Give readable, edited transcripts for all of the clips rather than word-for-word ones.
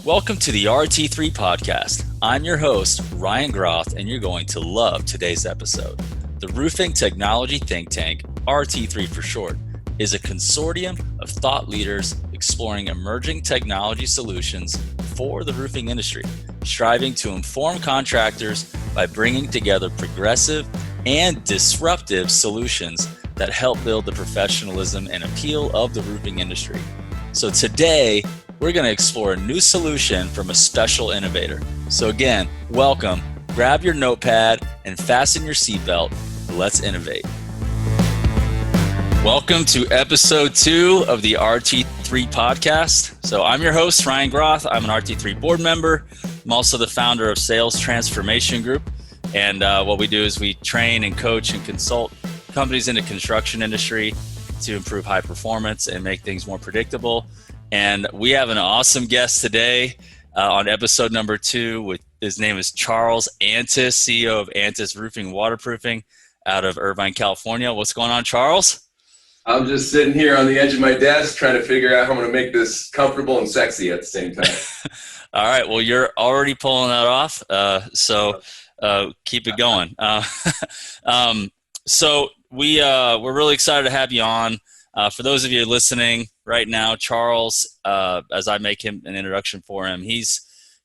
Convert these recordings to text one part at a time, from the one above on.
Welcome to the RT3 podcast. I'm your host, Ryan Groth, and you're going to love today's episode. The roofing technology think tank, RT3 for short, is a consortium of thought leaders exploring emerging technology solutions for the roofing industry, striving to inform contractors by bringing together progressive and disruptive solutions that help build the professionalism and appeal of the roofing industry. So today, we're going to explore a new solution from a special innovator. So again, welcome, grab your notepad and fasten your seatbelt. Let's innovate. Welcome to episode 2 of the RT3 podcast. So I'm your host, Ryan Groth. I'm an RT3 board member. I'm also the founder of Sales Transformation Group. And what we do is we train and coach and consult companies in the construction industry to improve high performance and make things more predictable. And we have an awesome guest today on episode number 2. His name is Charles Antis, CEO of Antis Roofing Waterproofing out of Irvine, California. What's going on, Charles? I'm just sitting here on the edge of my desk trying to figure out how I'm going to make this comfortable and sexy at the same time. All right. Well, you're already pulling that off. So keep it going. So we're really excited to have you on. For those of you listening right now, Charles, as I make him an introduction for him, he's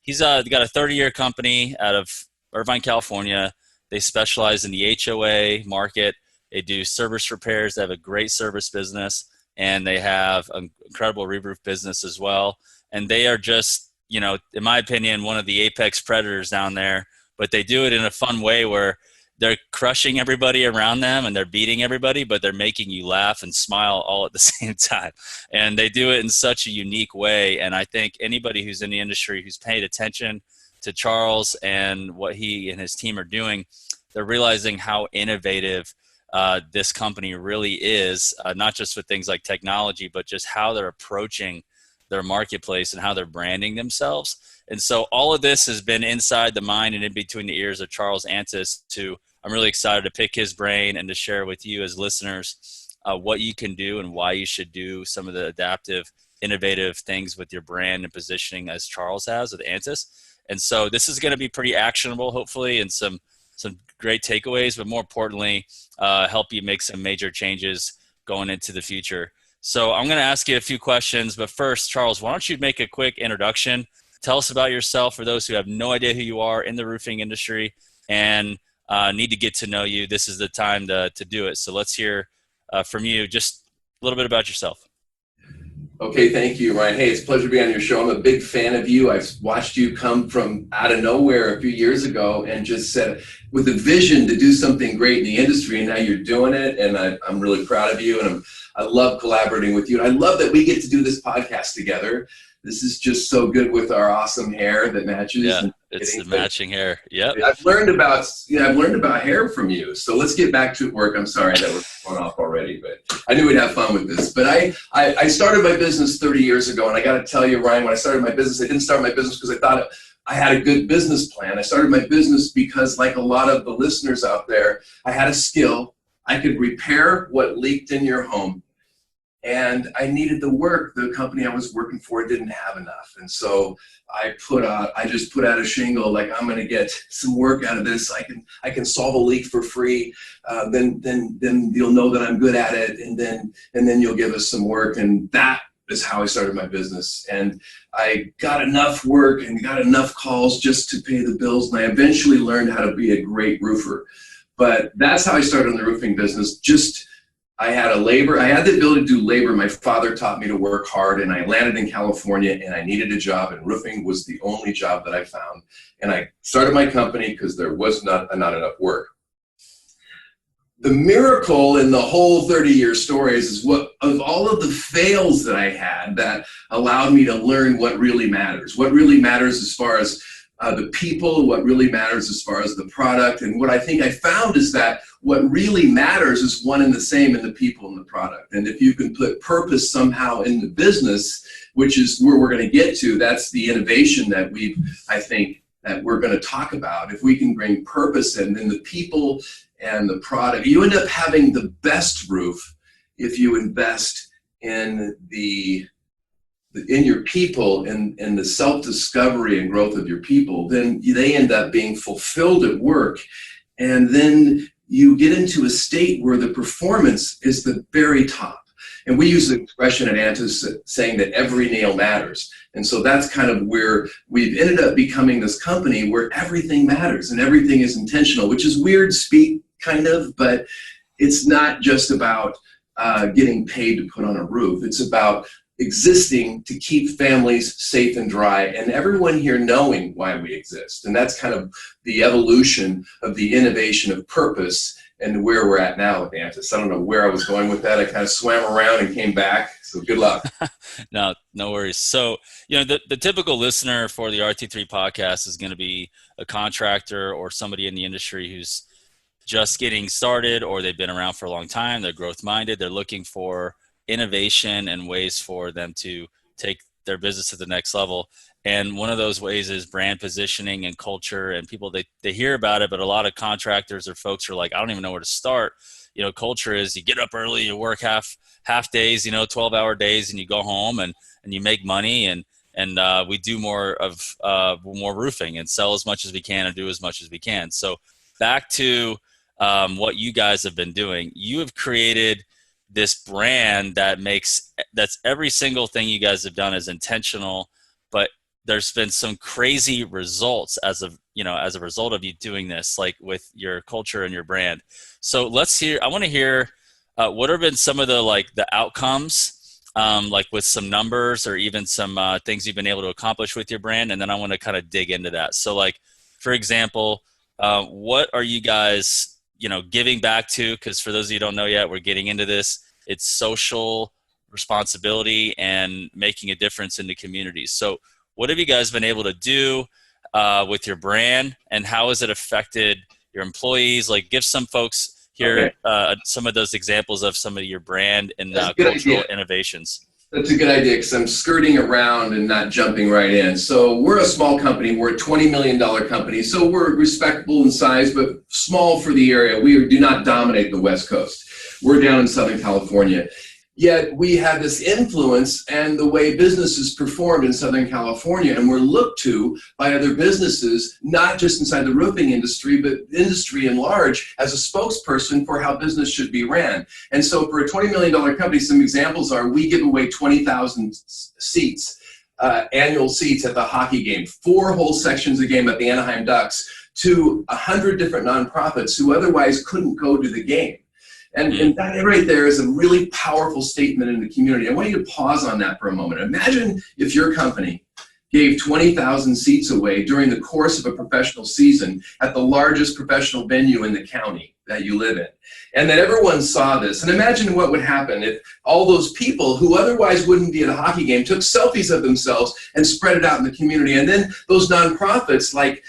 got a 30-year company out of Irvine, California. They specialize in the HOA market. They do service repairs. They have a great service business, and they have an incredible re-roof business as well. And they are just, in my opinion, one of the apex predators down there. But they do it in a fun way where they're crushing everybody around them and they're beating everybody, but they're making you laugh and smile all at the same time. And they do it in such a unique way. And I think anybody who's in the industry who's paid attention to Charles and what he and his team are doing, they're realizing how innovative this company really is, not just with things like technology, but just how they're approaching their marketplace and how they're branding themselves. And so all of this has been inside the mind and in between the ears of Charles Antis, who I'm really excited to pick his brain and to share with you as listeners what you can do and why you should do some of the adaptive, innovative things with your brand and positioning as Charles has with Antis. And so this is going to be pretty actionable, hopefully, and some great takeaways, but more importantly, help you make some major changes going into the future. So I'm going to ask you a few questions, but first, Charles, why don't you make a quick introduction? Tell us about yourself for those who have no idea who you are in the roofing industry and need to get to know you. This is the time to do it. So let's hear from you just a little bit about yourself. Okay, thank you, Ryan. Hey, it's a pleasure to be on your show. I'm a big fan of you. I've watched you come from out of nowhere a few years ago and just said with a vision to do something great in the industry, and now you're doing it, and I'm really proud of you, and I love collaborating with you. And I love that we get to do this podcast together. This is just so good with our awesome hair that matches. Yeah, it's the matching hair. Yep. I've learned about hair from you. So let's get back to work. I'm sorry that we're going off already, but I knew we'd have fun with this. But I started my business 30 years ago, and I got to tell you, Ryan, when I started my business, I didn't start my business because I thought I had a good business plan. I started my business because, like a lot of the listeners out there, I had a skill. I could repair what leaked in your home. And I needed the work. The company I was working for didn't have enough. And so I just put out a shingle, like, I'm going to get some work out of this. I can solve a leak for free. Then you'll know that I'm good at it. And then you'll give us some work. And that is how I started my business. And I got enough work and got enough calls just to pay the bills. And I eventually learned how to be a great roofer. But that's how I started in the roofing business. I had the ability to do labor. My father taught me to work hard, and I landed in California, and I needed a job, and roofing was the only job that I found. And I started my company because there was not enough work. The miracle in the whole 30-year story is what of all of the fails that I had that allowed me to learn what really matters. What really matters as far as the people, what really matters as far as the product. And what I think I found is that what really matters is one and the same in the people and the product. And if you can put purpose somehow in the business, which is where we're going to get to, that's the innovation that I think that we're going to talk about. If we can bring purpose in the people and the product, you end up having the best roof if you invest in the in your people and the self-discovery and growth of your people, then they end up being fulfilled at work. And then you get into a state where the performance is the very top. And we use the expression at Antis saying that every nail matters. And so that's kind of where we've ended up becoming this company where everything matters and everything is intentional, which is weird speak kind of, but it's not just about getting paid to put on a roof. It's about existing to keep families safe and dry, and everyone here knowing why we exist. And that's kind of the evolution of the innovation of purpose and where we're at now with Antis. I don't know where I was going with that. I kind of swam around and came back. So good luck. No worries. So, the typical listener for the RT3 podcast is going to be a contractor or somebody in the industry who's just getting started, or they've been around for a long time. They're growth minded. They're looking for innovation and ways for them to take their business to the next level. And one of those ways is brand positioning and culture. And people, they hear about it, but a lot of contractors or folks are like, I don't even know where to start. Culture is you get up early, you work half days, 12-hour days, and you go home and you make money. And we do more roofing and sell as much as we can and do as much as we can. So back to what you guys have been doing. You have created this brand that's every single thing you guys have done is intentional, but there's been some crazy results as a result of you doing this, like with your culture and your brand. So I want to hear what have been some of the outcomes, like with some numbers or even some things you've been able to accomplish with your brand. And then I want to kind of dig into that. So for example, what are you guys, giving back to? Because for those of you who don't know yet, we're getting into this. It's social responsibility and making a difference in the community. So what have you guys been able to do with your brand, and how has it affected your employees? Give some folks here some of those examples of some of your brand and cultural innovations. That's a good idea, because I'm skirting around and not jumping right in. So we're a small company. We're a $20 million company. So we're respectable in size, but small for the area. We do not dominate the West Coast. We're down in Southern California. Yet we have this influence and the way business is performed in Southern California, and we're looked to by other businesses, not just inside the roofing industry, but industry in large, as a spokesperson for how business should be ran. And so for a $20 million company, some examples are we give away 20,000 seats, annual seats at the hockey game, 4 whole sections a game at the Anaheim Ducks, to 100 different nonprofits who otherwise couldn't go to the game. And that right there is a really powerful statement in the community. I want you to pause on that for a moment. Imagine if your company gave 20,000 seats away during the course of a professional season at the largest professional venue in the county that you live in, and that everyone saw this. And imagine what would happen if all those people who otherwise wouldn't be at a hockey game took selfies of themselves and spread it out in the community. And then those nonprofits like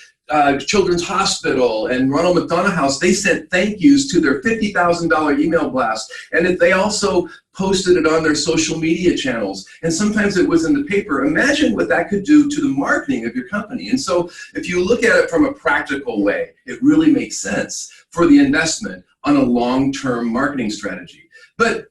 Children's Hospital and Ronald McDonald House, they sent thank yous to their $50,000 email blast. And if they also posted it on their social media channels, and sometimes it was in the paper. Imagine what that could do to the marketing of your company. And so if you look at it from a practical way, it really makes sense for the investment on a long-term marketing strategy. But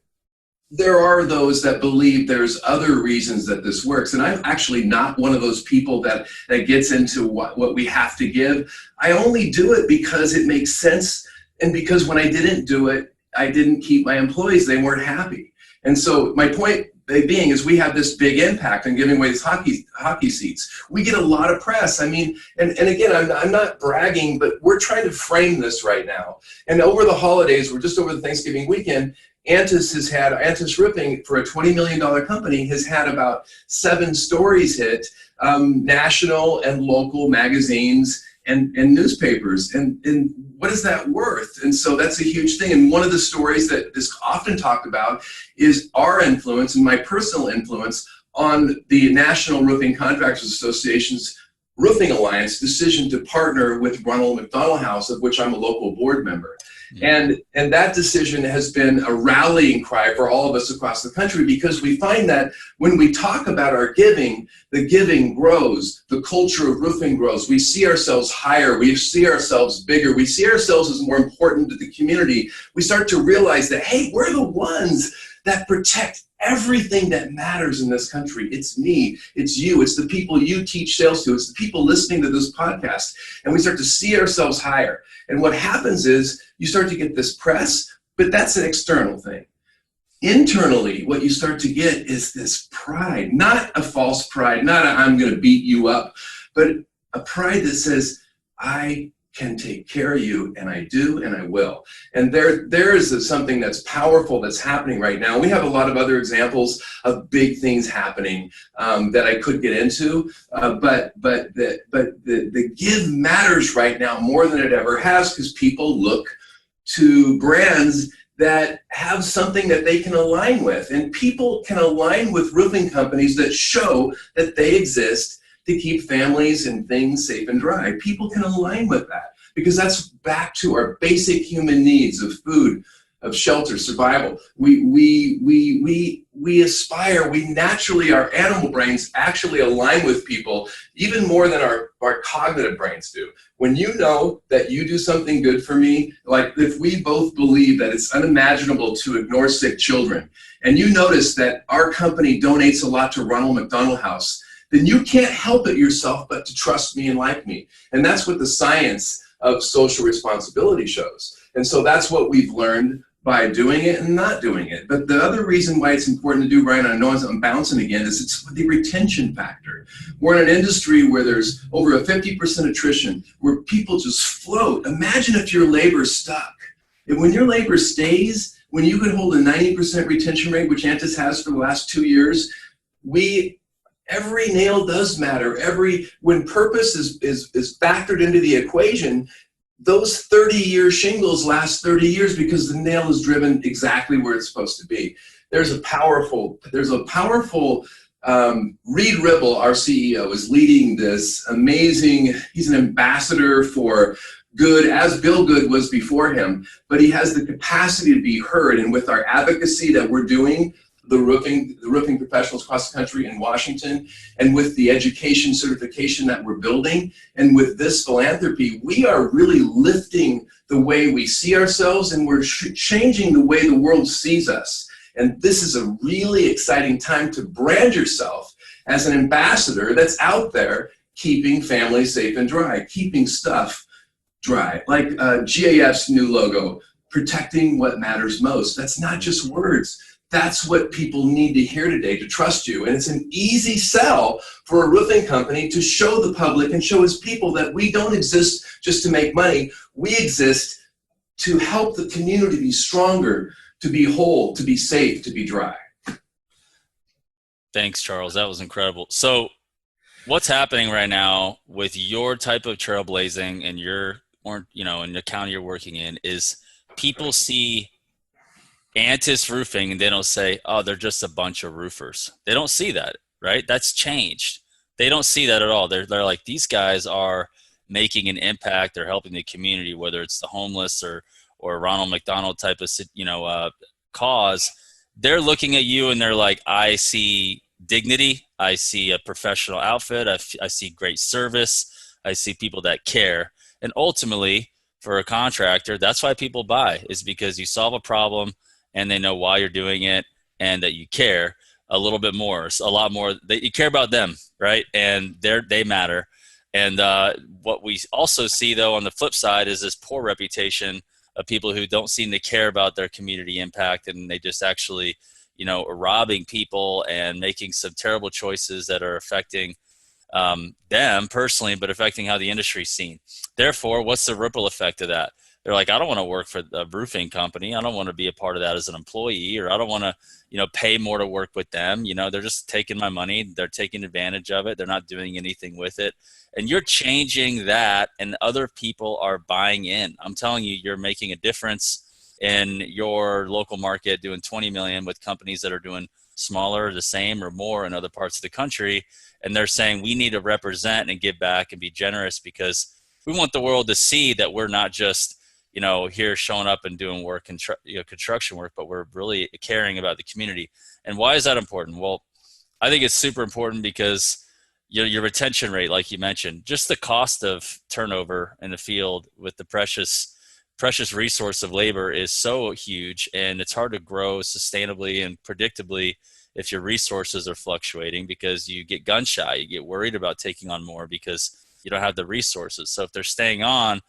there are those that believe there's other reasons that this works. And I'm actually not one of those people that gets into what we have to give. I only do it because it makes sense, and because when I didn't do it, I didn't keep my employees. They weren't happy. And so my point being is we have this big impact in giving away these hockey seats. We get a lot of press. I mean, and again, I'm not bragging, but we're trying to frame this right now. And over the holidays, we're just over the Thanksgiving weekend, Antis Roofing, for a $20 million company, has had about 7 stories hit, national and local magazines and newspapers. And what is that worth? And so that's a huge thing. And one of the stories that is often talked about is our influence and my personal influence on the National Roofing Contractors Association's Roofing Alliance decision to partner with Ronald McDonald House, of which I'm a local board member. And that decision has been a rallying cry for all of us across the country, because we find that when we talk about our giving, the giving grows, the culture of roofing grows. We see ourselves higher, we see ourselves bigger, we see ourselves as more important to the community. We start to realize that, hey, we're the ones that protect everything that matters in this country. It's me, it's you, it's the people you teach sales to, it's the people listening to this podcast. And we start to see ourselves higher. And what happens is you start to get this press, but that's an external thing. Internally, what you start to get is this pride, not a false pride, not a I'm going to beat you up, but a pride that says, I can take care of you, and I do, and I will. And there is something that's powerful that's happening right now. We have a lot of other examples of big things happening that I could get into, but the give matters right now more than it ever has, because people look to brands that have something that they can align with. And people can align with roofing companies that show that they exist to keep families and things safe and dry. People can align with that because that's back to our basic human needs of food, of shelter, survival. We aspire, we naturally, our animal brains actually align with people even more than our cognitive brains do. When you know that you do something good for me, like if we both believe that it's unimaginable to ignore sick children, and you notice that our company donates a lot to Ronald McDonald House, then you can't help it yourself but to trust me and like me. And that's what the science of social responsibility shows. And so that's what we've learned by doing it and not doing it. But the other reason why it's important to do, Ryan, I know I'm bouncing again, is it's the retention factor. We're in an industry where there's over a 50% attrition, where people just float. Imagine if your labor's stuck. And when your labor stays, when you can hold a 90% retention rate, which Antis has for the last 2 years, every nail does matter. When purpose is factored into the equation, those 30-year shingles last 30 years because the nail is driven exactly where it's supposed to be. There's a powerful Reed Ribble, our CEO, is leading this amazing, he's an ambassador for good, as Bill Good was before him, but he has the capacity to be heard. And with our advocacy that we're doing, the roofing professionals across the country in Washington, and with the education certification that we're building, and with this philanthropy, we are really lifting the way we see ourselves, and we're changing the way the world sees us. And this is a really exciting time to brand yourself as an ambassador that's out there keeping families safe and dry, keeping stuff dry. Like GAF's new logo, protecting what matters most. That's not just words. That's what people need to hear today to trust you. And it's an easy sell for a roofing company to show the public and show its people that we don't exist just to make money. We exist to help the community be stronger, to be whole, to be safe, to be dry. Thanks, Charles. That was incredible. So what's happening right now with your type of trailblazing and in the county you're working in is people see Antis Roofing, and they don't say, oh, they're just a bunch of roofers. They don't see that, right? That's changed. They don't see that at all. They're like, these guys are making an impact. They're helping the community, whether it's the homeless or Ronald McDonald type of, cause. They're looking at you and they're like, I see dignity. I see a professional outfit. I see great service. I see people that care. And ultimately, for a contractor, that's why people buy, is because you solve a problem and they know why you're doing it and that you care a little bit more, a lot more. You care about them, right? And they matter. And what we also see, though, on the flip side is this poor reputation of people who don't seem to care about their community impact, and they just actually, are robbing people and making some terrible choices that are affecting them personally, but affecting how the industry's seen. Therefore, what's the ripple effect of that? They're like, I don't want to work for a roofing company. I don't want to be a part of that as an employee, or I don't want to, pay more to work with them. They're just taking my money. They're taking advantage of it. They're not doing anything with it. And you're changing that, and other people are buying in. I'm telling you, you're making a difference in your local market, doing 20 million with companies that are doing smaller, the same, or more in other parts of the country. And they're saying we need to represent and give back and be generous, because we want the world to see that we're not just here showing up and doing work and construction work, but we're really caring about the community. And why is that important? Well, I think it's super important because your retention rate, like you mentioned, just the cost of turnover in the field with the precious precious resource of labor is so huge, and it's hard to grow sustainably and predictably if your resources are fluctuating, because you get gun shy, you get worried about taking on more because you don't have the resources. So if they're staying on,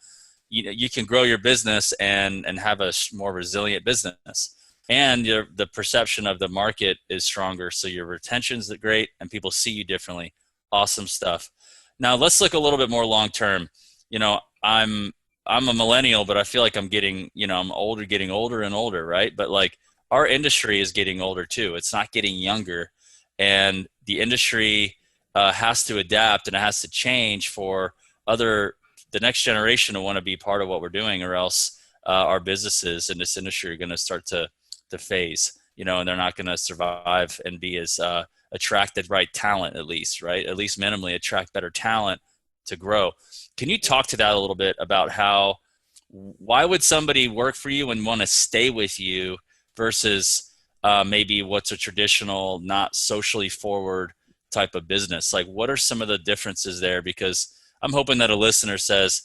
you can grow your business and have a more resilient business, and the perception of the market is stronger, so your retention's great and people see you differently. Awesome stuff. Now let's look a little bit more long term. I'm a millennial, but I feel like I'm getting, I'm older, getting older and older, right? But like, our industry is getting older too. It's not getting younger, and the industry has to adapt and it has to change for the next generation to want to be part of what we're doing, or else our businesses in this industry are going to start to phase, and they're not going to survive and be as attracted right talent, at least minimally attract better talent to grow. Can you talk to that a little bit about why would somebody work for you and want to stay with you versus maybe what's a traditional, not socially forward type of business? Like, what are some of the differences there? Because I'm hoping that a listener says,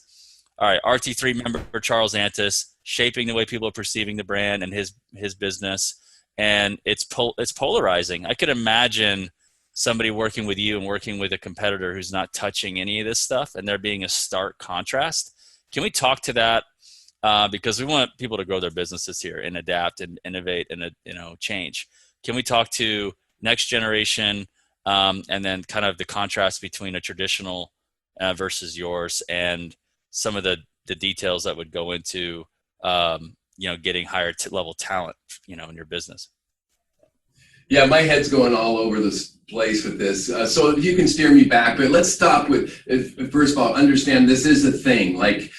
all right, RT3 member Charles Antis, shaping the way people are perceiving the brand and his business, and it's polarizing. I could imagine somebody working with you and working with a competitor who's not touching any of this stuff, and there being a stark contrast. Can we talk to that? Because we want people to grow their businesses here and adapt and innovate and change. Can we talk to next generation, and then kind of the contrast between a traditional versus yours, and some of the details that would go into getting higher level talent in your business? Yeah, my head's going all over this place with this. So if you can steer me back, but let's stop with, first of all, understand this is a thing. Like,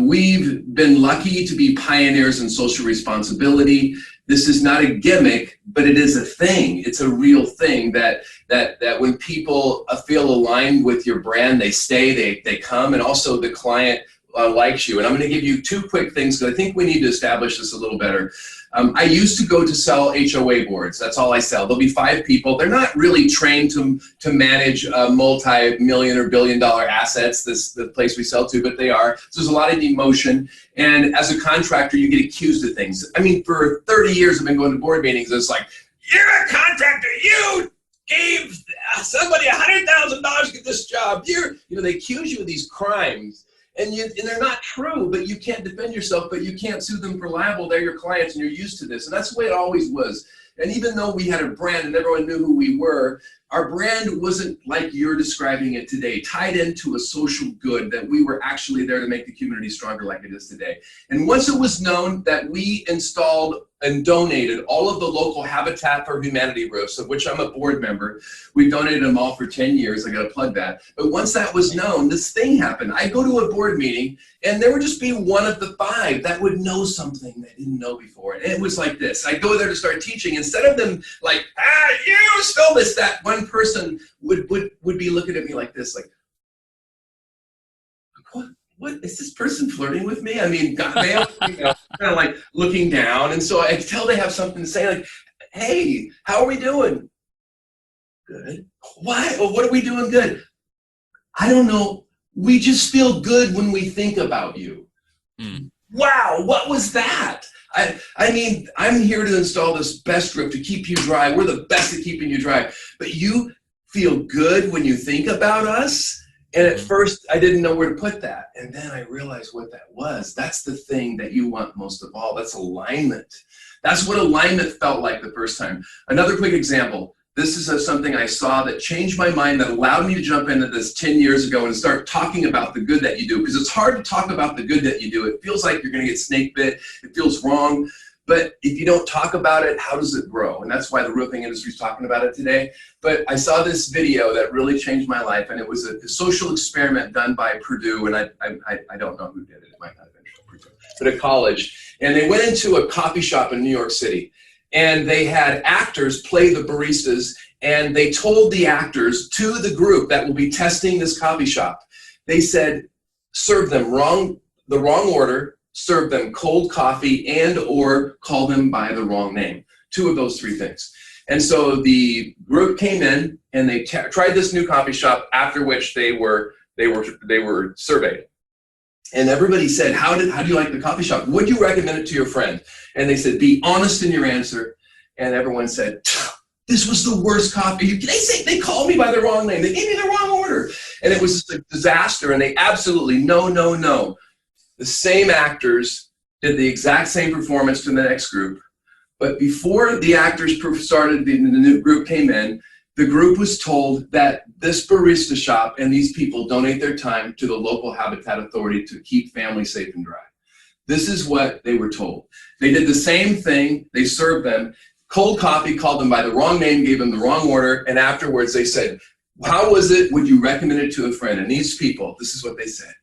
we've been lucky to be pioneers in social responsibility. This is not a gimmick, but it is a thing. It's a real thing that when people feel aligned with your brand, they stay, they come, and also the client likes you. And I'm going to give you two quick things, because I think we need to establish this a little better. I used to go to sell HOA boards. That's all I sell. There'll be 5 people. They're not really trained to manage multi-million or billion-dollar assets, the place we sell to, but they are. So there's a lot of emotion. And as a contractor, you get accused of things. I mean, for 30 years, I've been going to board meetings. It's like, you're a contractor. You gave somebody $100,000 to get this job. They accuse you of these crimes. And they're not true, but you can't defend yourself, but you can't sue them for libel. They're your clients and you're used to this. And that's the way it always was. And even though we had a brand and everyone knew who we were, our brand wasn't like you're describing it today, tied into a social good that we were actually there to make the community stronger like it is today. And once it was known that we installed and donated all of the local Habitat for Humanity roofs, of which I'm a board member, we donated them all for 10 years, I gotta plug that. But once that was known, this thing happened. I go to a board meeting and there would just be one of the 5 that would know something they didn't know before. And it was like this. I go there to start teaching. Instead of them like, you stole this, that one person would be looking at me like this, like, what is this person flirting with me? I mean, they kind of like looking down. And so I can tell they have something to say, like, hey, how are we doing? Good. Why? Well, what are we doing good? I don't know. We just feel good when we think about you. Mm. Wow, what was that? I mean, I'm here to install this best roof to keep you dry. We're the best at keeping you dry. But you feel good when you think about us? And at first, I didn't know where to put that. And then I realized what that was. That's the thing that you want most of all. That's alignment. That's what alignment felt like the first time. Another quick example. This is something I saw that changed my mind, that allowed me to jump into this 10 years ago and start talking about the good that you do. Because it's hard to talk about the good that you do. It feels like you're going to get snake bit. It feels wrong. But if you don't talk about it, how does it grow? And that's why the roofing industry is talking about it today. But I saw this video that really changed my life, and it was a social experiment done by Purdue, and I don't know who did it. It might not have been Purdue, but a college. And they went into a coffee shop in New York City, and they had actors play the baristas, and they told the actors to the group that will be testing this coffee shop, they said, serve them the wrong order, serve them cold coffee, and or call them by the wrong name. 2 of those 3 things. And so the group came in and they tried this new coffee shop, after which they were surveyed. And everybody said, how do you like the coffee shop? Would you recommend it to your friend? And they said, be honest in your answer. And everyone said, this was the worst coffee. They called me by the wrong name. They gave me the wrong order. And it was just a disaster. And they absolutely, no. The same actors did the exact same performance to the next group. But before the actors started, the new group came in, the group was told that this barista shop and these people donate their time to the local Habitat Authority to keep families safe and dry. This is what they were told. They did the same thing. They served them cold coffee, called them by the wrong name, gave them the wrong order, and afterwards they said, how was it? Would you recommend it to a friend? And these people, this is what they said.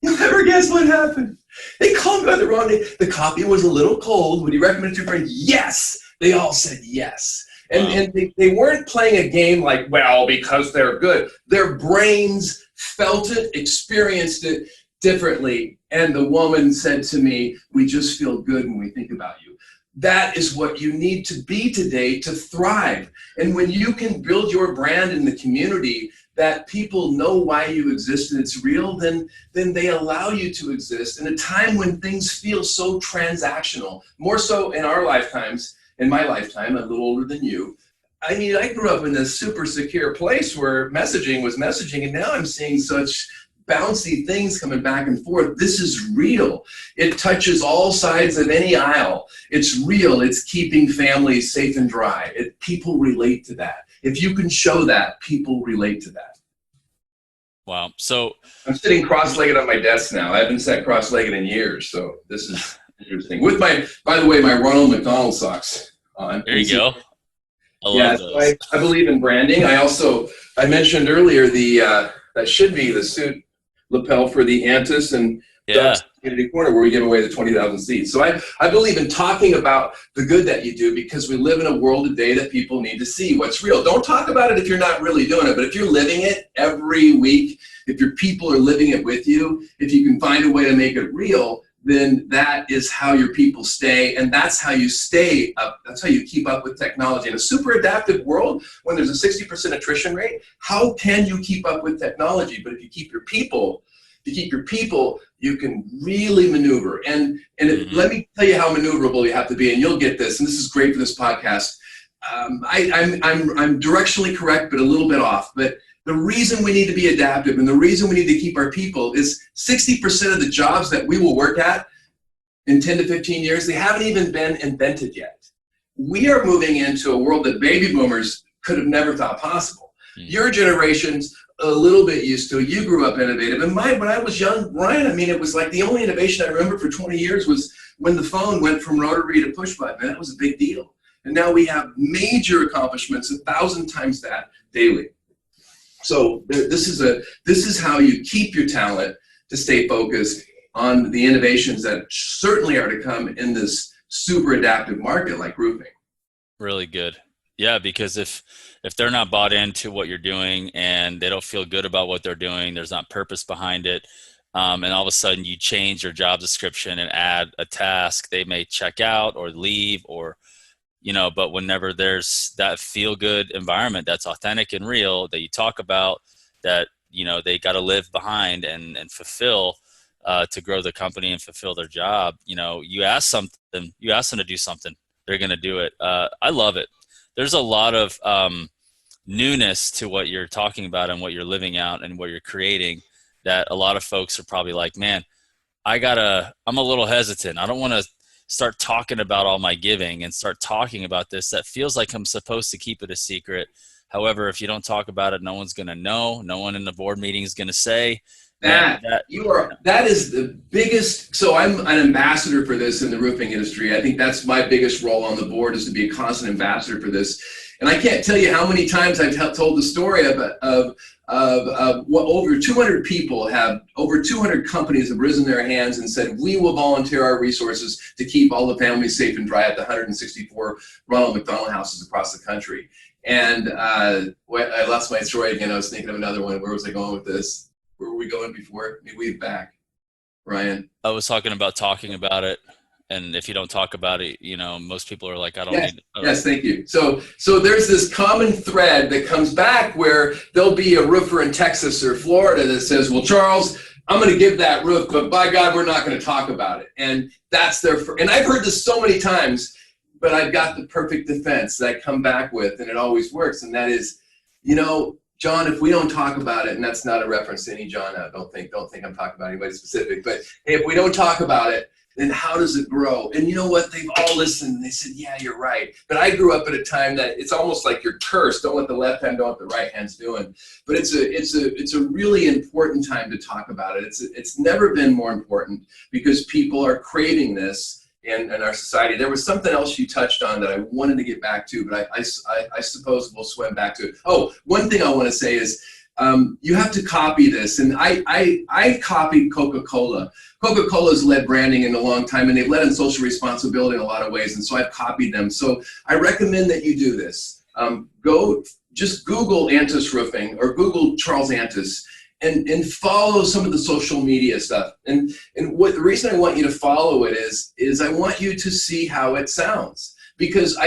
You'll never guess what happened. They called me by the wrong name. The coffee was a little cold. Would you recommend it to a friend? Yes. They all said yes. And they weren't playing a game like, well, because they're good. Their brains felt it, experienced it differently. And the woman said to me, we just feel good when we think about you. That is what you need to be today to thrive. And when you can build your brand in the community that people know why you exist and it's real, then they allow you to exist in a time when things feel so transactional, more so in our lifetimes. In my lifetime, I'm a little older than you. I mean, I grew up in this super secure place where messaging was messaging, and now I'm seeing such bouncy things coming back and forth. This is real. It touches all sides of any aisle. It's real. It's keeping families safe and dry. People relate to that. If you can show that, people relate to that. Wow. So I'm sitting cross-legged on my desk now. I haven't sat cross-legged in years, so this is interesting. With by the way, my Ronald McDonald socks on. There you go. I love those. I believe in branding. I mentioned earlier that should be the suit lapel for the Antis and Doug's Community Corner where we give away the 20,000 seats. So I believe in talking about the good that you do because we live in a world today that people need to see what's real. Don't talk about it if you're not really doing it, but if you're living it every week, if your people are living it with you, if you can find a way to make it real, then that is how your people stay, and that's how you stay up. That's how you keep up with technology. In a super adaptive world, when there's a 60% attrition rate, how can you keep up with technology? But if you keep your people, you can really maneuver. And let me tell you how maneuverable you have to be, and you'll get this, and this is great for this podcast. I'm directionally correct, but a little bit off. But the reason we need to be adaptive and the reason we need to keep our people is 60% of the jobs that we will work at in 10 to 15 years, they haven't even been invented yet. We are moving into a world that baby boomers could have never thought possible. Your generation's a little bit used to it. You grew up innovative. And when I was young, Ryan, I mean, it was like the only innovation I remember for 20 years was when the phone went from rotary to push button. That was a big deal. And now we have major accomplishments, 1,000 times that daily. So this is how you keep your talent to stay focused on the innovations that certainly are to come in this super adaptive market like roofing. Really good. Yeah, because if they're not bought into what you're doing and they don't feel good about what they're doing, there's not purpose behind it, and all of a sudden you change your job description and add a task, they may check out or leave or but whenever there's that feel-good environment that's authentic and real that you talk about, that they got to live behind and fulfill to grow the company and fulfill their job. You ask them to do something, they're going to do it. I love it. There's a lot of newness to what you're talking about and what you're living out and what you're creating that a lot of folks are probably like, man, I'm a little hesitant. I don't want to start talking about all my giving and start talking about this. That feels like I'm supposed to keep it a secret. However, if you don't talk about it, no one's going to know. No one in the board meeting is going to say that is the biggest. So I'm an ambassador for this in the roofing industry. I think that's my biggest role on the board, is to be a constant ambassador for this. And I can't tell you how many times I've told the story of what over 200 companies have risen their hands and said, we will volunteer our resources to keep all the families safe and dry at the 164 Ronald McDonald houses across the country. And I lost my story again. I was thinking of another one. Where was I going with this? Where were we going before? Maybe we've back. Ryan? I was talking about it. And if you don't talk about it, most people are like, I don't need. Yes, thank you. So there's this common thread that comes back where there'll be a roofer in Texas or Florida that says, well, Charles, I'm going to give that roof, but by God, we're not going to talk about it. And that's and I've heard this so many times, but I've got the perfect defense that I come back with, and it always works. And that is, John, if we don't talk about it, and that's not a reference to any John, don't think I'm talking about anybody specific, but hey, if we don't talk about it, then how does it grow? And you know what? They've all listened and they said, yeah, you're right. But I grew up at a time that it's almost like you're cursed. Don't what the left hand, don't what the right hand's doing. But it's a really important time to talk about it. It's never been more important because people are craving this in our society. There was something else you touched on that I wanted to get back to, but I suppose we'll swim back to it. Oh, one thing I want to say is you have to copy this. And I copied Coca-Cola. Coca-Cola's led branding in a long time, and they've led in social responsibility in a lot of ways, and so I've copied them. So I recommend that you do this. Just Google Antis Roofing or Google Charles Antis and follow some of the social media stuff. And what the reason I want you to follow it is I want you to see how it sounds, because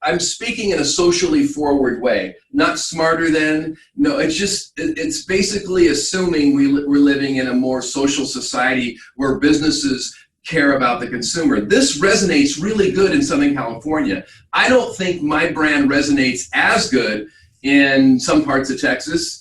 I'm speaking in a socially forward way, not smarter than. No, it's basically assuming we're living in a more social society where businesses care about the consumer. This resonates really good in Southern California. I don't think my brand resonates as good in some parts of Texas,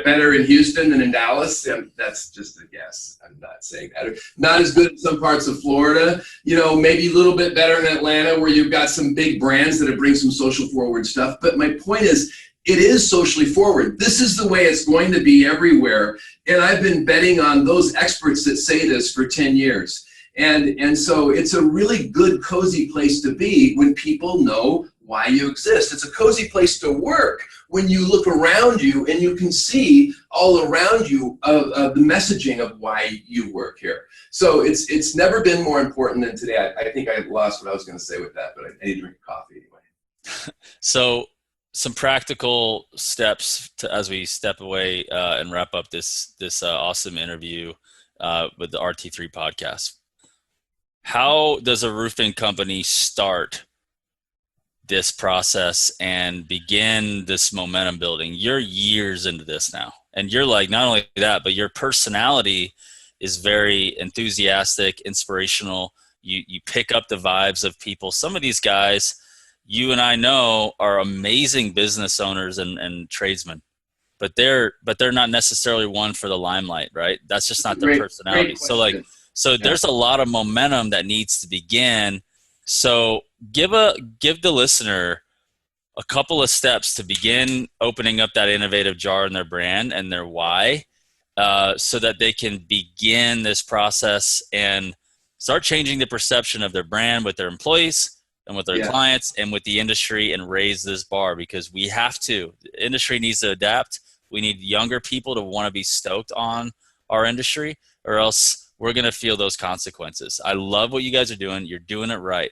better in Houston than in Dallas. And that's just a guess. I'm not saying that. Not as good in some parts of Florida. Maybe a little bit better in Atlanta, where you've got some big brands that bring some social forward stuff. But my point is, it is socially forward. This is the way it's going to be everywhere. And I've been betting on those experts that say this for 10 years. And so it's a really good, cozy place to be when people know why you exist. It's a cozy place to work when you look around you and you can see all around you the messaging of why you work here. So it's never been more important than today. I think I lost what I was going to say with that, but I need to drink coffee anyway. So some practical steps as we step away and wrap up this awesome interview with the RT3 podcast. How does a roofing company start this process and begin this momentum building? You're years into this now, and you're like, not only that, but your personality is very enthusiastic, inspirational. You pick up the vibes of people. Some of these guys you and I know are amazing business owners and tradesmen, but they're not necessarily one for the limelight, right? That's just not their personality. So there's a lot of momentum that needs to begin. So give the listener a couple of steps to begin opening up that innovative jar in their brand and their why, so that they can begin this process and start changing the perception of their brand with their employees and with their clients and with the industry, and raise this bar, because we have to. The industry needs to adapt. We need younger people to want to be stoked on our industry, or else we're going to feel those consequences. I love what you guys are doing. You're doing it right.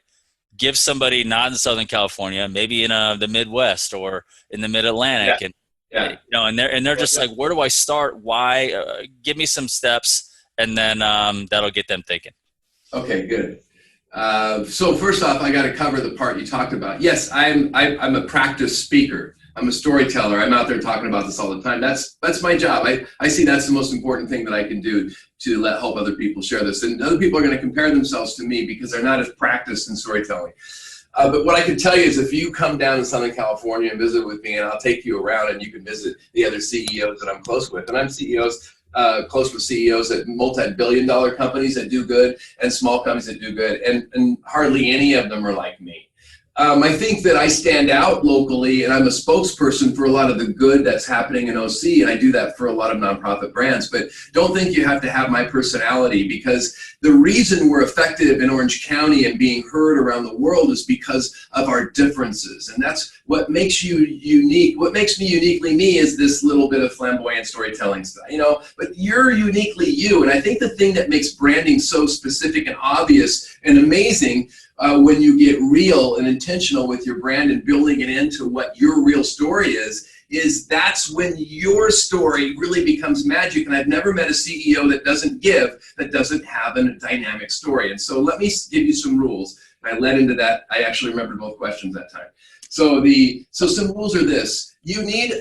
Give somebody not in Southern California, maybe in the Midwest or in the Mid-Atlantic, and they're just like, where do I start? Why? Give me some steps, and then that'll get them thinking. Okay, good. So first off, I got to cover the part you talked about. Yes, I'm a practice speaker. I'm a storyteller. I'm out there talking about this all the time. That's my job. I see that's the most important thing that I can do to help other people share this. And other people are going to compare themselves to me because they're not as practiced in storytelling. But what I can tell you is, if you come down to Southern California and visit with me, and I'll take you around and you can visit the other CEOs that I'm close with. And I'm close with CEOs at multi-billion-dollar companies that do good and small companies that do good. And hardly any of them are like me. I think that I stand out locally, and I'm a spokesperson for a lot of the good that's happening in OC, and I do that for a lot of nonprofit brands. But don't think you have to have my personality, because the reason we're effective in Orange County and being heard around the world is because of our differences. And that's what makes you unique. What makes me uniquely me is this little bit of flamboyant storytelling stuff, but you're uniquely you. And I think the thing that makes branding so specific and obvious and amazing, when you get real and intentional with your brand and building it into what your real story is that's when your story really becomes magic. And I've never met a CEO that doesn't have a dynamic story. And so let me give you some rules. I led into that. I actually remembered both questions that time. So some rules are this: you need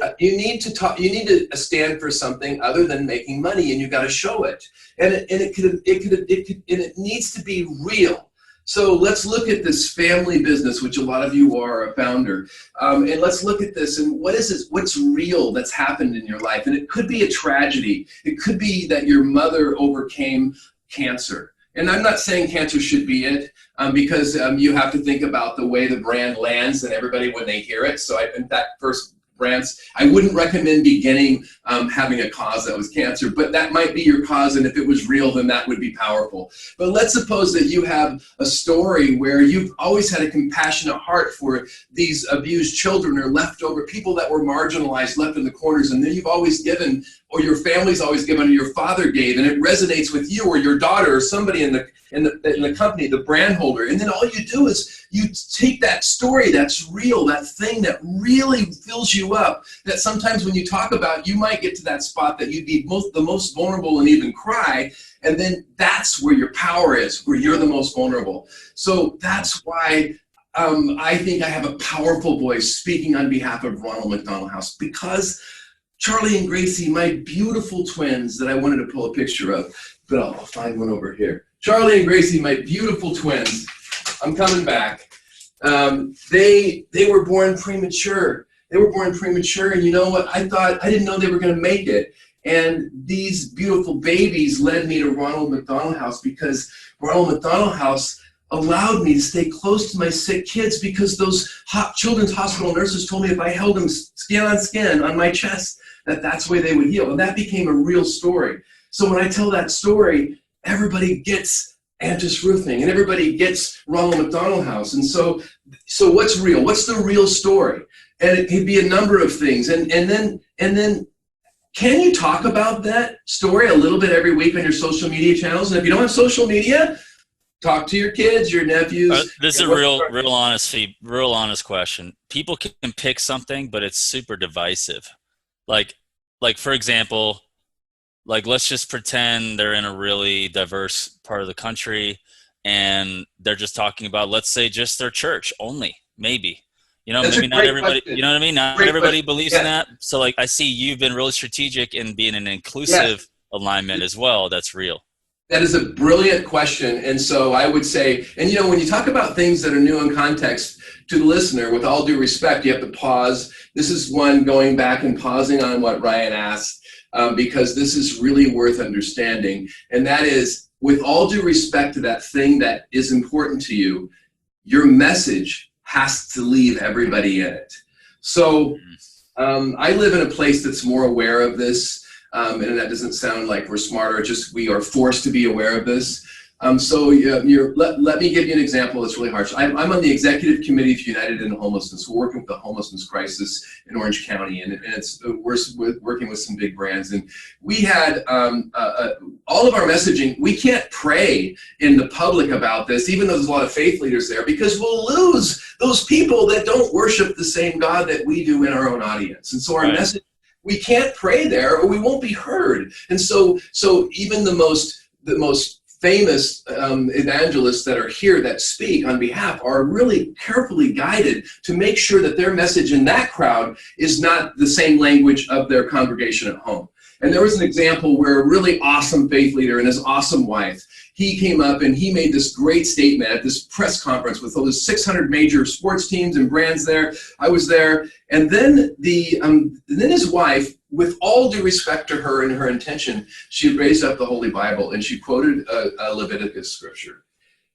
to stand for something other than making money, and you got to show it, and it needs to be real. So let's look at this family business, which a lot of you are a founder, and let's look at this and what is this? What's real that's happened in your life? And it could be a tragedy. It could be that your mother overcame cancer. And I'm not saying cancer should be it, because you have to think about the way the brand lands and everybody when they hear it. So in that first brands, I wouldn't recommend beginning having a cause that was cancer, but that might be your cause, and if it was real, then that would be powerful. But let's suppose that you have a story where you've always had a compassionate heart for these abused children or leftover people that were marginalized, left in the corners, and then you've always given, or your family's always given, or your father gave, and it resonates with you or your daughter or somebody in the company, the brand holder. And then all you do is you take that story that's real, that thing that really fills you up, that sometimes when you talk about, you might get to that spot that you'd be the most vulnerable and even cry, and then that's where your power is, where you're the most vulnerable. So that's why I think I have a powerful voice speaking on behalf of Ronald McDonald House, because Charlie and Gracie, my beautiful twins that I wanted to pull a picture of, but I'll find one over here. Charlie and Gracie, my beautiful twins. I'm coming back. They were born premature. They were born premature, and you know what? I didn't know they were going to make it. And these beautiful babies led me to Ronald McDonald House, because Ronald McDonald House allowed me to stay close to my sick kids, because those children's hospital nurses told me if I held them skin on skin on my chest, that's the way they would heal. And that became a real story. So when I tell that story, everybody gets Antis Roofing, and everybody gets Ronald McDonald House. And so what's real? What's the real story? And it could be a number of things. And then can you talk about that story a little bit every week on your social media channels? And if you don't have social media, talk to your kids, your nephews. This is a real honest question. People can pick something, but it's super divisive. Like for example, let's just pretend they're in a really diverse part of the country and they're just talking about, let's say, just their church only, maybe. Maybe not everybody, question. You know what I mean? Not everybody believes in that. So I see you've been really strategic in being an inclusive alignment as well. That's real. That is a brilliant question. And so I would say, and when you talk about things that are new in context to the listener, with all due respect, you have to pause. This is one going back and pausing on what Ryan asked, because this is really worth understanding. And that is, with all due respect to that thing that is important to you, your message has to leave everybody in it. So I live in a place that's more aware of this. And that doesn't sound like we're smarter, just we are forced to be aware of this. Let me give you an example that's really harsh. I'm on the executive committee for United in Homelessness. We're working with the homelessness crisis in Orange County, and we're working with some big brands. And we had all of our messaging. We can't pray in the public about this, even though there's a lot of faith leaders there, because we'll lose those people that don't worship the same God that we do in our own audience. And so our message, we can't pray there or we won't be heard. And so even the most famous evangelists that are here that speak on behalf are really carefully guided to make sure that their message in that crowd is not the same language of their congregation at home. And there was an example where a really awesome faith leader and his awesome wife, he came up and he made this great statement at this press conference with over 600 major sports teams and brands there. I was there. And then then his wife, with all due respect to her and her intention, she raised up the Holy Bible and she quoted a Leviticus scripture.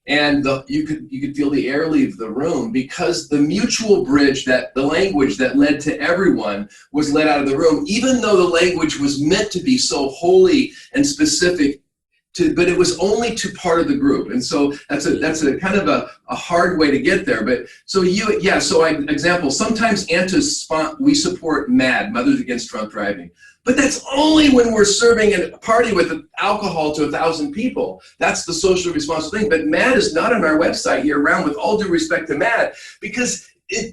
And you could feel the air leave the room, because the mutual bridge, that the language that led to everyone was let out of the room, even though the language was meant to be so holy and specific but it was only to part of the group. And so that's a kind of a hard way to get there. But example, sometimes we support MAD, Mothers Against Drunk Driving. But that's only when we're serving a party with alcohol to 1,000 people. That's the socially responsible thing. But MAD is not on our website year round, with all due respect to MAD, because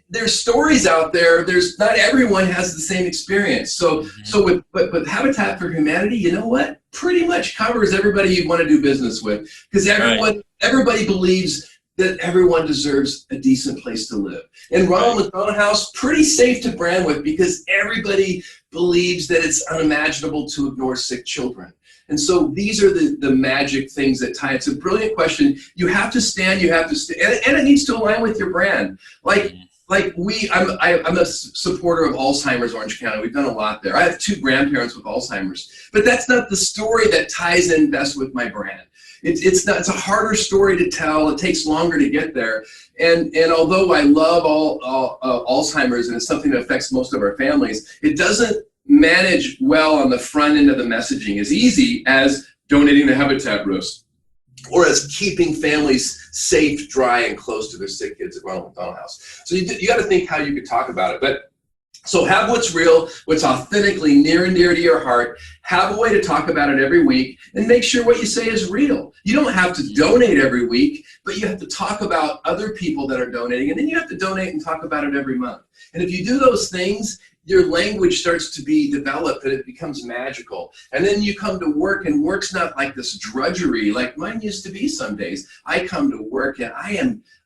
there's stories out there. Not everyone has the same experience. So with Habitat for Humanity, you know what? Pretty much covers everybody you want to do business with, because everybody believes that everyone deserves a decent place to live. And Ronald McDonald House, pretty safe to brand with because everybody believes that it's unimaginable to ignore sick children. And so these are the magic things that tie. It's a brilliant question. You have to stand, and it needs to align with your brand. I'm a supporter of Alzheimer's Orange County. We've done a lot there. I have 2 grandparents with Alzheimer's, but that's not the story that ties in best with my brand. It's a harder story to tell. It takes longer to get there. And although I love Alzheimer's and it's something that affects most of our families, it doesn't manage well on the front end of the messaging as easy as donating to habitat roofs or as keeping families safe, dry, and close to their sick kids at Ronald McDonald House. So you got to think how you could talk about it. But so have what's real, what's authentically near and dear to your heart. Have a way to talk about it every week and make sure what you say is real. You don't have to donate every week, but you have to talk about other people that are donating, and then you have to donate and talk about it every month. And if you do those things, your language starts to be developed and it becomes magical. And then you come to work, and work's not like this drudgery like mine used to be some days. I come to work and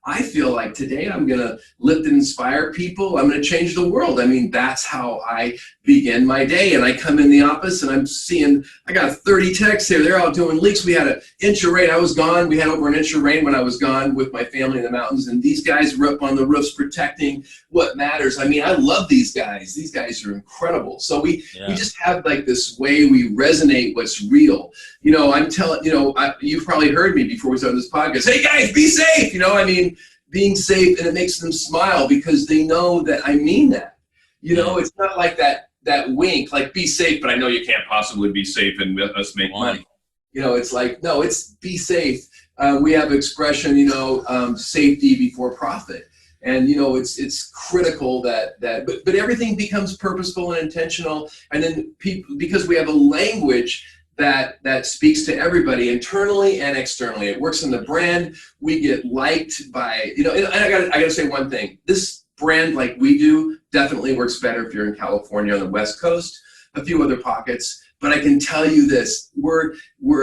I feel like today I'm going to lift and inspire people. I'm going to change the world. I mean, that's how I begin my day. And I come in the office and I'm seeing, I got 30 techs here. They're all doing leaks. We had an inch of rain. I was gone. We had over an inch of rain when I was gone with my family in the mountains. And these guys were up on the roofs protecting what matters. I mean, I love these guys. These guys are incredible. So we just have like this way we resonate what's real. You know, I'm telling, you've probably heard me before we started this podcast. Hey guys, be safe. I mean, being safe, and it makes them smile because they know that I mean that. It's not like that wink, like be safe, but I know you can't possibly be safe and us make money. It's like, no, it's be safe. We have expression, safety before profit. And, it's critical but everything becomes purposeful and intentional. And then people, because we have a language that speaks to everybody internally and externally. It works in the brand. We get liked by, and I gotta say one thing. This brand like we do definitely works better if you're in California on the West Coast, a few other pockets. But I can tell you this, we're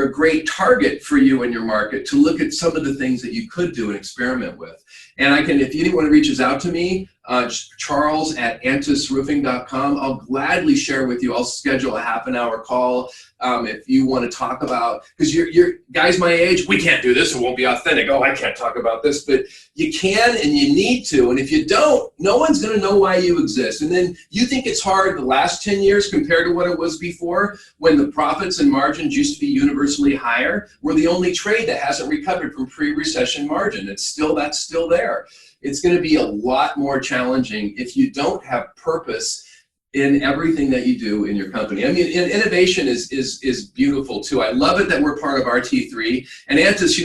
a great target for you in your market to look at some of the things that you could do and experiment with. And if anyone reaches out to me, Charles@antisroofing.com, I'll gladly share with you. I'll schedule a half an hour call if you want to talk about, because you're guys my age, we can't do this, it won't be authentic. Oh, I can't talk about this, but you can and you need to. And if you don't, no one's going to know why you exist. And then you think it's hard the last 10 years compared to what it was before, when the profits and margins used to be universally higher. We're the only trade that hasn't recovered from pre-recession margin. That's still there. It's going to be a lot more challenging if you don't have purpose in everything that you do in your company. I mean, innovation is beautiful too. I love it that we're part of RT3 and Antis.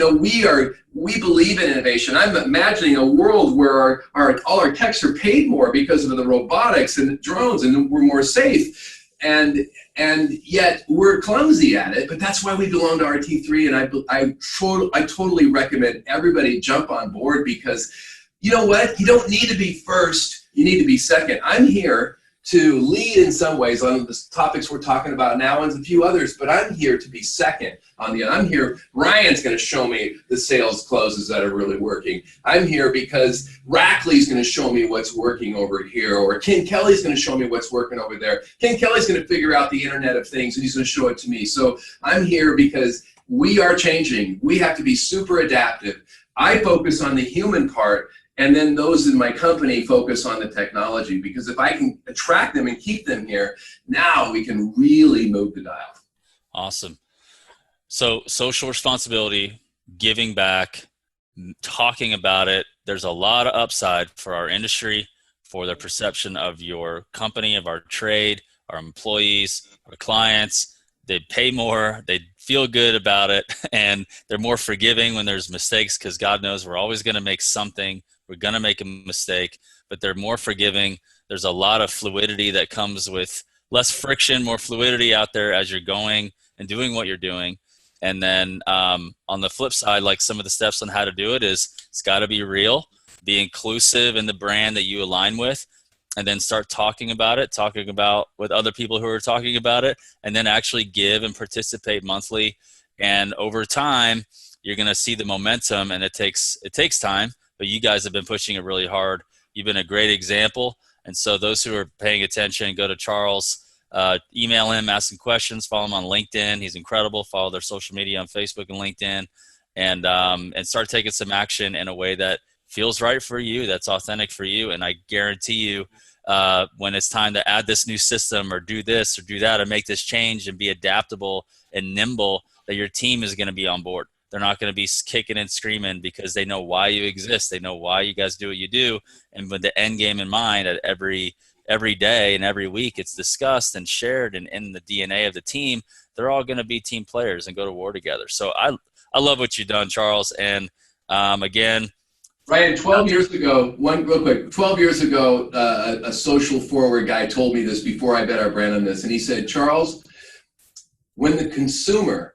We believe in innovation. I'm imagining a world where all our techs are paid more because of the robotics and the drones, and we're more safe. And yet we're clumsy at it, but that's why we belong to RT3. And I totally recommend everybody jump on board, because you know what? You don't need to be first. You need to be second. I'm here to lead in some ways on the topics we're talking about now and a few others, but I'm here to be second I'm here. Ryan's going to show me the sales closes that are really working. I'm here because Rackley's going to show me what's working over here, or Ken Kelly's going to show me what's working over there. Ken Kelly's going to figure out the Internet of Things, and he's going to show it to me. So I'm here because we are changing. We have to be super adaptive. I focus on the human part, and then those in my company focus on the technology, because if I can attract them and keep them here, now we can really move the dial. Awesome. So social responsibility, giving back, talking about it. There's a lot of upside for our industry, for the perception of your company, of our trade, our employees, our clients. They pay more, they feel good about it, and they're more forgiving when there's mistakes, because God knows we're always going to make something. We're going to make a mistake, but they're more forgiving. There's a lot of fluidity that comes with less friction, more fluidity out there as you're going and doing what you're doing. And then on the flip side, like some of the steps on how to do it is, it's got to be real, be inclusive in the brand that you align with, and then start talking about with other people who are talking about it, and then actually give and participate monthly. And over time, you're going to see the momentum, and it takes time, but you guys have been pushing it really hard. You've been a great example. And so those who are paying attention, go to Charles, email him, ask him questions, follow him on LinkedIn. He's incredible. Follow their social media on Facebook and LinkedIn, and start taking some action in a way that feels right for you, that's authentic for you. And I guarantee you, when it's time to add this new system or do this or do that or make this change and be adaptable and nimble, that your team is going to be on board. They're not going to be kicking and screaming because they know why you exist. They know why you guys do what you do. And with the end game in mind, at every day and every week, it's discussed and shared, and in the DNA of the team, they're all going to be team players and go to war together. So I love what you've done, Charles. And again, Ryan, 12 years ago, real quick, 12 years ago, a social forward guy told me this before I bet our brand on this. And he said, Charles, when the consumer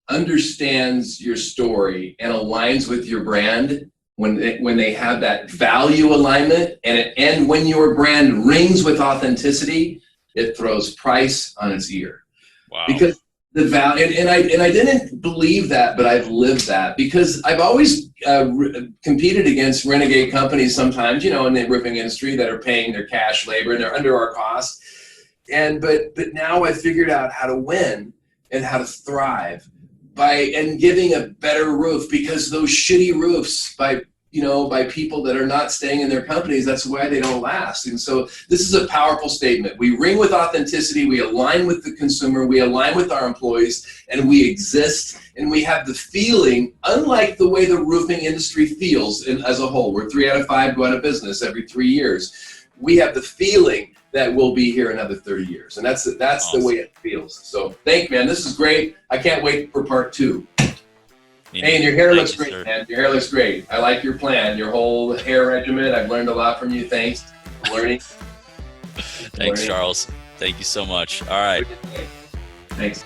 understands your story and aligns with your brand, when they have that value alignment, and when your brand rings with authenticity, it throws price on its ear. Wow. Because the value, and I didn't believe that, but I've lived that, because I've always competed against renegade companies sometimes, in the roofing industry, that are paying their cash labor and they're under our cost. But now I figured out how to win and how to thrive by giving a better roof, because those shitty roofs by people that are not staying in their companies, that's why they don't last. And so this is a powerful statement. We ring with authenticity, we align with the consumer, we align with our employees, and we exist, and we have the feeling, unlike the way the roofing industry feels as a whole, where 3 out of 5 go out of business every 3 years. We have the feeling that we'll be here another 30 years. And that's awesome. The way it feels. So thank you, man. This is great. I can't wait for part 2. Hey, and your hair looks great, sir. Man. Your hair looks great. I like your plan, your whole hair regimen. I've learned a lot from you. Thanks for learning. Thanks, Charles. Thank you so much. All right. Thanks.